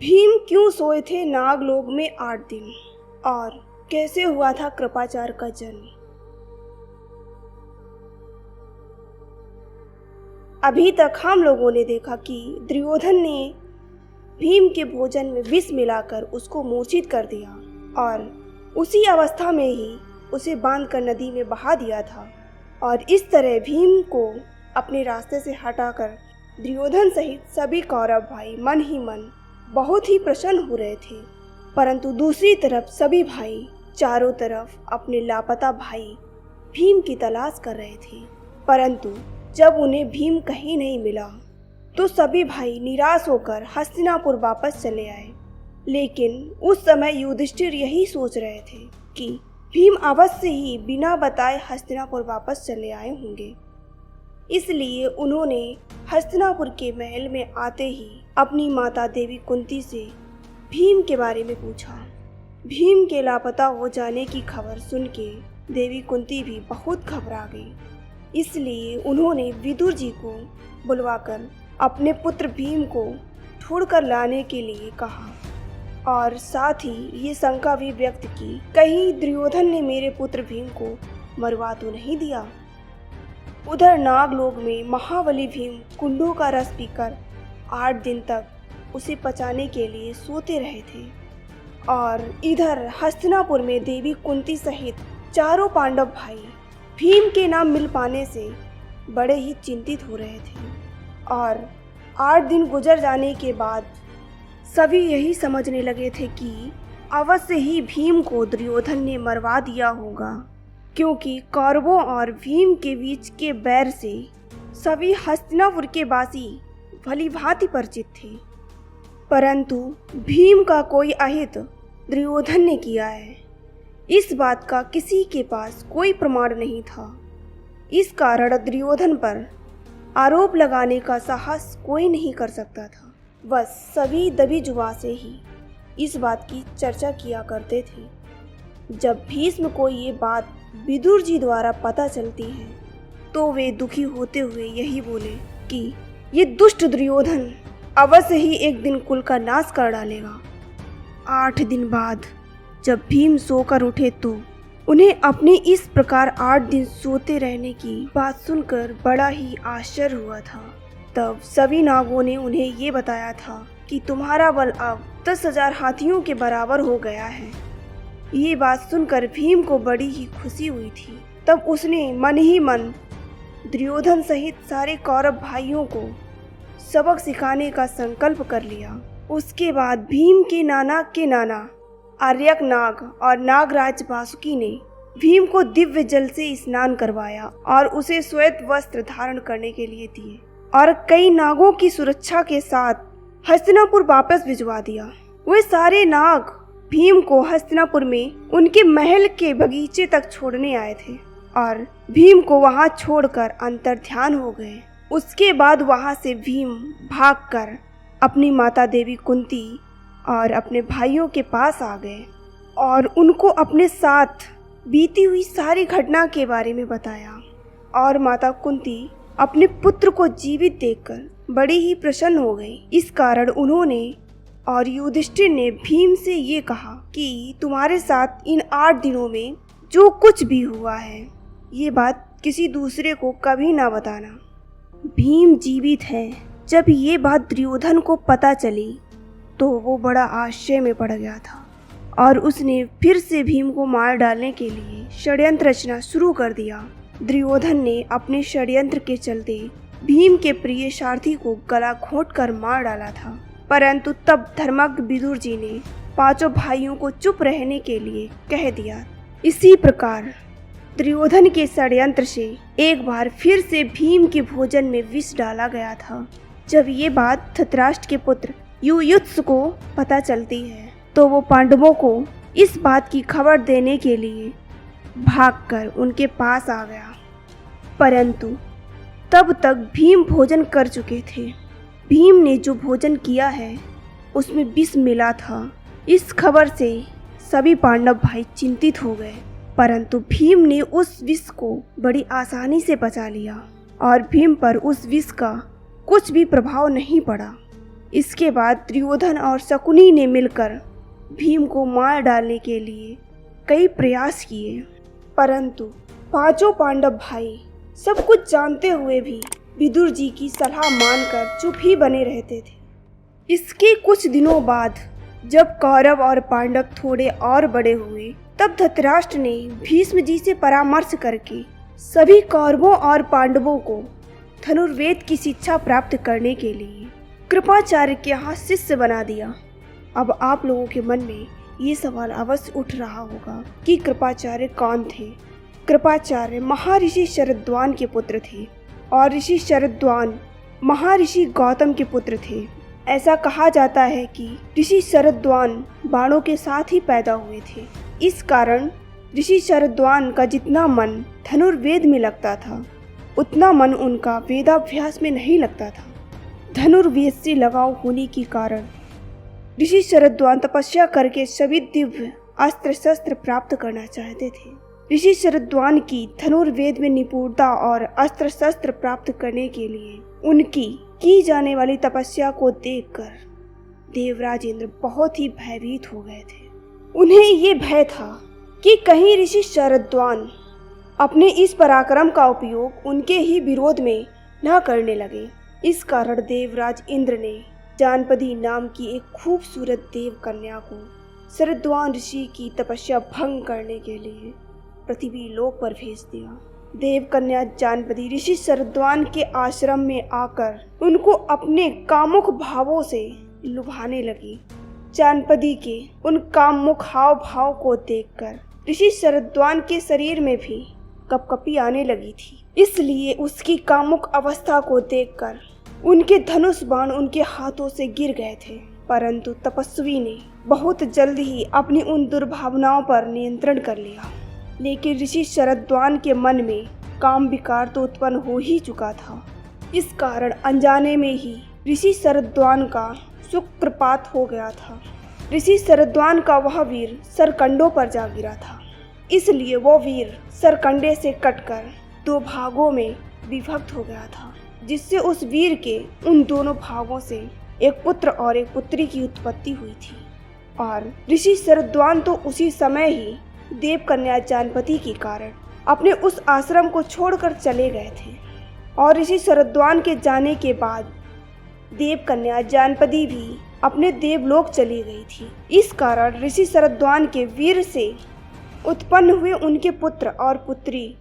भीम क्यों सोए थे नागलोक में 8 दिन और कैसे हुआ था कृपाचार्य का जन्म। अभी तक हम लोगों ने देखा कि दुर्योधन ने भीम के भोजन में विष मिलाकर उसको मूर्छित कर दिया और उसी अवस्था में ही उसे बांधकर नदी में बहा दिया था। और इस तरह भीम को अपने रास्ते से हटाकर दुर्योधन सहित सभी कौरव भाई मन ही मन बहुत ही प्रसन्न हो रहे थे। परंतु दूसरी तरफ सभी भाई चारों तरफ अपने लापता भाई भीम की तलाश कर रहे थे। परंतु जब उन्हें भीम कहीं नहीं मिला तो सभी भाई निराश होकर हस्तिनापुर वापस चले आए। लेकिन उस समय युधिष्ठिर यही सोच रहे थे कि भीम अवश्य ही बिना बताए हस्तिनापुर वापस चले आए होंगे। इसलिए उन्होंने हस्तिनापुर के महल में आते ही अपनी माता देवी कुंती से भीम के बारे में पूछा। भीम के लापता हो जाने की खबर सुन के देवी कुंती भी बहुत घबरा गई। इसलिए उन्होंने विदुर जी को बुलवाकर अपने पुत्र भीम को ढूंढकर लाने के लिए कहा और साथ ही ये शंका भी व्यक्त की, कहीं दुर्योधन ने मेरे पुत्र भीम को मरवा तो नहीं दिया। उधर नागलोक में महाबली भीम कुंडों का रस पीकर 8 दिन तक उसे पचाने के लिए सोते रहे थे और इधर हस्तिनापुर में देवी कुंती सहित चारों पांडव भाई भीम के नाम मिल पाने से बड़े ही चिंतित हो रहे थे। और 8 दिन गुजर जाने के बाद सभी यही समझने लगे थे कि अवश्य ही भीम को दुर्योधन ने मरवा दिया होगा, क्योंकि कौरवों और भीम के बीच के बैर से सभी हस्तिनापुर के वासी भली भांति परिचित थे। परंतु भीम का कोई अहित दुर्योधन ने किया है, इस बात का किसी के पास कोई प्रमाण नहीं था। इस कारण दुर्योधन पर आरोप लगाने का साहस कोई नहीं कर सकता था। बस सभी दबी जुबान से ही इस बात की चर्चा किया करते थे। जब भीष्म को ये बात विदुर जी द्वारा पता चलती है तो वे दुखी होते हुए यही बोले कि ये दुष्ट दुर्योधन अवश्य ही एक दिन कुल का नाश कर डालेगा। 8 दिन बाद जब भीम सोकर उठे तो उन्हें अपने इस प्रकार 8 दिन सोते रहने की बात सुनकर बड़ा ही आश्चर्य हुआ था। तब सभी नागों ने उन्हें ये बताया था कि तुम्हारा बल अब 10,000 हाथियों के बराबर हो गया है। ये बात सुनकर भीम को बड़ी ही खुशी हुई थी। तब उसने मन ही मन दुर्योधन सहित सारे कौरव भाइयों को सबक सिखाने का संकल्प कर लिया। उसके बाद भीम के नाना आर्यक नाग और नागराज वासुकी ने भीम को दिव्य जल से स्नान करवाया और उसे श्वेत वस्त्र धारण करने के लिए दिए और कई नागों की सुरक्षा के साथ हस्तिनापुर वापस भिजवा दिया। वे सारे नाग भीम को हस्तिनापुर में उनके महल के बगीचे तक छोड़ने आए थे और भीम को वहां छोड़कर अंतर्ध्यान हो गए। उसके बाद वहां से भीम भागकर अपनी माता देवी कुंती और अपने भाइयों के पास आ गए और उनको अपने साथ बीती हुई सारी घटना के बारे में बताया। और माता कुंती अपने पुत्र को जीवित देखकर बड़ी ही प्रसन्न हो गई। इस कारण उन्होंने और युधिष्ठिर ने भीम से ये कहा कि तुम्हारे साथ इन 8 दिनों में जो कुछ भी हुआ है ये बात किसी दूसरे को कभी ना बताना। भीम जीवित है। जब ये बात दुर्योधन को पता चली तो वो बड़ा आश्चर्य में पड़ गया था और उसने फिर से भीम को मार डालने के लिए षड्यंत्र रचना शुरू कर दिया। दुर्योधन ने अपने षड्यंत्र के चलते भीम के प्रिय सारथी को गला घोंटकर मार डाला था। परंतु तब धर्मज्ञ विदुर जी ने 5 भाइयों को चुप रहने के लिए कह दिया। इसी प्रकार दुर्योधन के षड्यंत्र से एक बार फिर से भीम के भोजन में विष डाला गया था। जब ये बात धृतराष्ट्र के पुत्र युयुत्सु को पता चलती है तो वो पांडवों को इस बात की खबर देने के लिए भागकर उनके पास आ गया। परंतु तब तक भीम भोजन कर चुके थे। भीम ने जो भोजन किया है उसमें विष मिला था। इस खबर से सभी पांडव भाई चिंतित हो गए। परंतु भीम ने उस विष को बड़ी आसानी से पचा लिया और भीम पर उस विष का कुछ भी प्रभाव नहीं पड़ा। इसके बाद दुर्योधन और शकुनी ने मिलकर भीम को मार डालने के लिए कई प्रयास किए, परंतु पांचों पांडव भाई सब कुछ जानते हुए भी विदुर जी की सलाह मानकर चुप ही बने रहते थे। इसके कुछ दिनों बाद जब कौरव और पांडव थोड़े और बड़े हुए, तब धृतराष्ट्र ने भीष्म जी से परामर्श करके सभी कौरवों और पांडवों को धनुर्वेद की शिक्षा प्राप्त करने के लिए कृपाचार्य के यहाँ शिष्य बना दिया। अब आप लोगों के मन में ये सवाल अवश्य उठ रहा होगा कि कृपाचार्य कौन थे। कृपाचार्य महर्षि शरद्वान के पुत्र थे और ऋषि शरद्वान महर्षि गौतम के पुत्र थे। ऐसा कहा जाता है कि ऋषि शरद्वान बाणों के साथ ही पैदा हुए थे। इस कारण ऋषि शरद्वान का जितना मन धनुर्वेद में लगता था, उतना मन उनका वेदाभ्यास में नहीं लगता था। धनुर्वेद से लगाव होने के कारण ऋषि शरद्वान तपस्या करके सभी दिव्य अस्त्र शस्त्र प्राप्त करना चाहते थे। ऋषि शरद्वान की धनुर्वेद में निपुणता और अस्त्र शस्त्र प्राप्त करने के लिए उनकी की जाने वाली तपस्या को देखकर देवराज इंद्र बहुत ही भयभीत हो गए थे। उन्हें ये भय था कि कहीं ऋषि शरद्वान अपने इस पराक्रम का उपयोग उनके ही विरोध में न करने लगे। इस कारण देवराज इंद्र ने जानपदी नाम की एक खूबसूरत देव कन्या को शरद्वान ऋषि की तपस्या भंग करने के लिए पृथ्वी लोक पर भेज दिया। देव कन्या जानपदी ऋषि शरद्वान के आश्रम में आकर उनको अपने कामुक भावों से लुभाने लगी। जानपदी के उन कामुक हाव भाव को देखकर ऋषि शरद्वान के शरीर में भी कपकपी आने लगी थी। इसलिए उसकी कामुक अवस्था को देखकर उनके धनुष बाण उनके हाथों से गिर गए थे, परंतु तपस्वी ने बहुत जल्द ही अपनी उन दुर्भावनाओं पर नियंत्रण कर लिया। लेकिन ऋषि शरद्वान के मन में काम विकार तो उत्पन्न हो ही चुका था। इस कारण अनजाने में ही ऋषि शरद्वान का शुक्रपात हो गया था। ऋषि शरद्वान का वह वीर सरकंडों पर जा गिरा था। इसलिए वो वीर सरकंडे से कटकर दो भागों में विभक्त हो गया था, जिससे उस वीर के उन दोनों भागों से एक पुत्र और एक पुत्री की उत्पत्ति हुई थी। और ऋषि शरद्वान तो उसी समय ही देव कन्या जानपदी के कारण अपने उस आश्रम को छोड़कर चले गए थे। और ऋषि शरद्वान के जाने के बाद देव कन्या जानपदी भी अपने देवलोक चली गई थी। इस कारण ऋषि शरद्वान के वीर से उत्पन्न हुए उनके पुत्र और पुत्री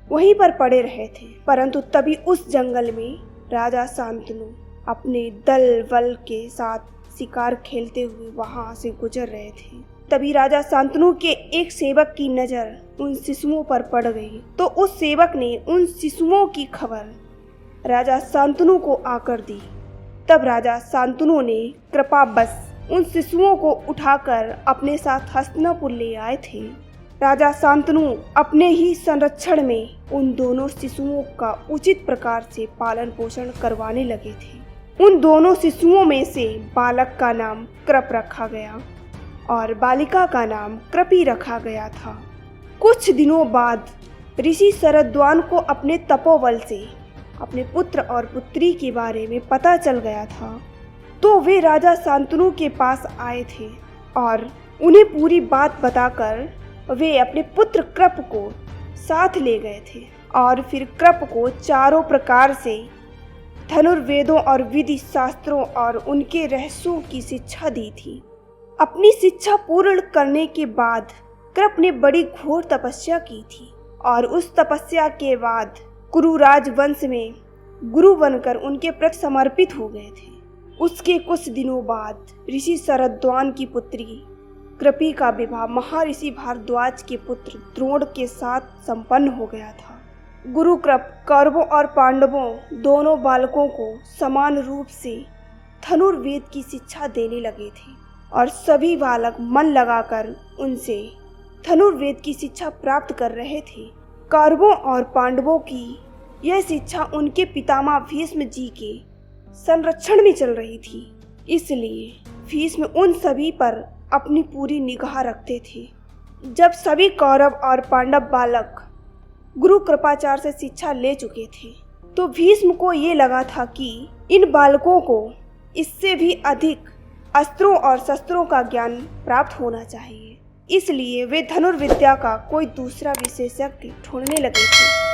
वहीं पर पड़े रहे थे। परंतु तभी उस जंगल में राजा शांतनु अपने दल बल के साथ शिकार खेलते हुए वहां से गुजर रहे थे। तभी राजा शांतनु के एक सेवक की नजर उन शिशुओं पर पड़ गई, तो उस सेवक ने उन शिशुओं की खबर राजा शांतनु को आकर दी। तब राजा शांतनु ने कृपावश उन शिशुओं को उठाकर अपने साथ हस्तिनापुर ले आए थे। राजा शांतनु अपने ही संरक्षण में उन दोनों शिशुओं का उचित प्रकार से पालन पोषण करवाने लगे थे। उन दोनों शिशुओं में से बालक का नाम कृप रखा गया और बालिका का नाम कृपी रखा गया था। कुछ दिनों बाद ऋषि शरद्वान को अपने तपोबल से अपने पुत्र और पुत्री के बारे में पता चल गया था, तो वे राजा शांतनु के पास आए थे और उन्हें पूरी बात बताकर वे अपने पुत्र कृप को साथ ले गए थे और फिर कृप को चारों प्रकार से धनुर्वेदों और विधि शास्त्रों और उनके रहस्यों की शिक्षा दी थी। अपनी शिक्षा पूर्ण करने के बाद कृप ने बड़ी घोर तपस्या की थी और उस तपस्या के बाद कुरुराज वंश में गुरु बनकर उनके प्रति समर्पित हो गए थे। उसके कुछ दिनों बाद ऋषि शरद्वान की पुत्री कृपी का विवाह महर्षि भारद्वाज के पुत्र द्रोण के साथ संपन्न हो गया था। गुरु कृप कौरवों और पांडवों दोनों बालकों को समान रूप से धनुर्वेद की शिक्षा देने लगे थे और सभी बालक मन लगाकर उनसे धनुर्वेद की शिक्षा प्राप्त कर रहे थे। कौरवों और पांडवों की यह शिक्षा उनके पितामह भीष्म जी के संरक्षण में चल रही थी, इसलिए भीष्म उन सभी पर अपनी पूरी निगाह रखते थे। जब सभी कौरव और पांडव बालक गुरु कृपाचार्य से शिक्षा ले चुके थे, तो भीष्म को ये लगा था कि इन बालकों को इससे भी अधिक अस्त्रों और शस्त्रों का ज्ञान प्राप्त होना चाहिए। इसलिए वे धनुर्विद्या का कोई दूसरा विशेषज्ञ ढूंढने लगे थे।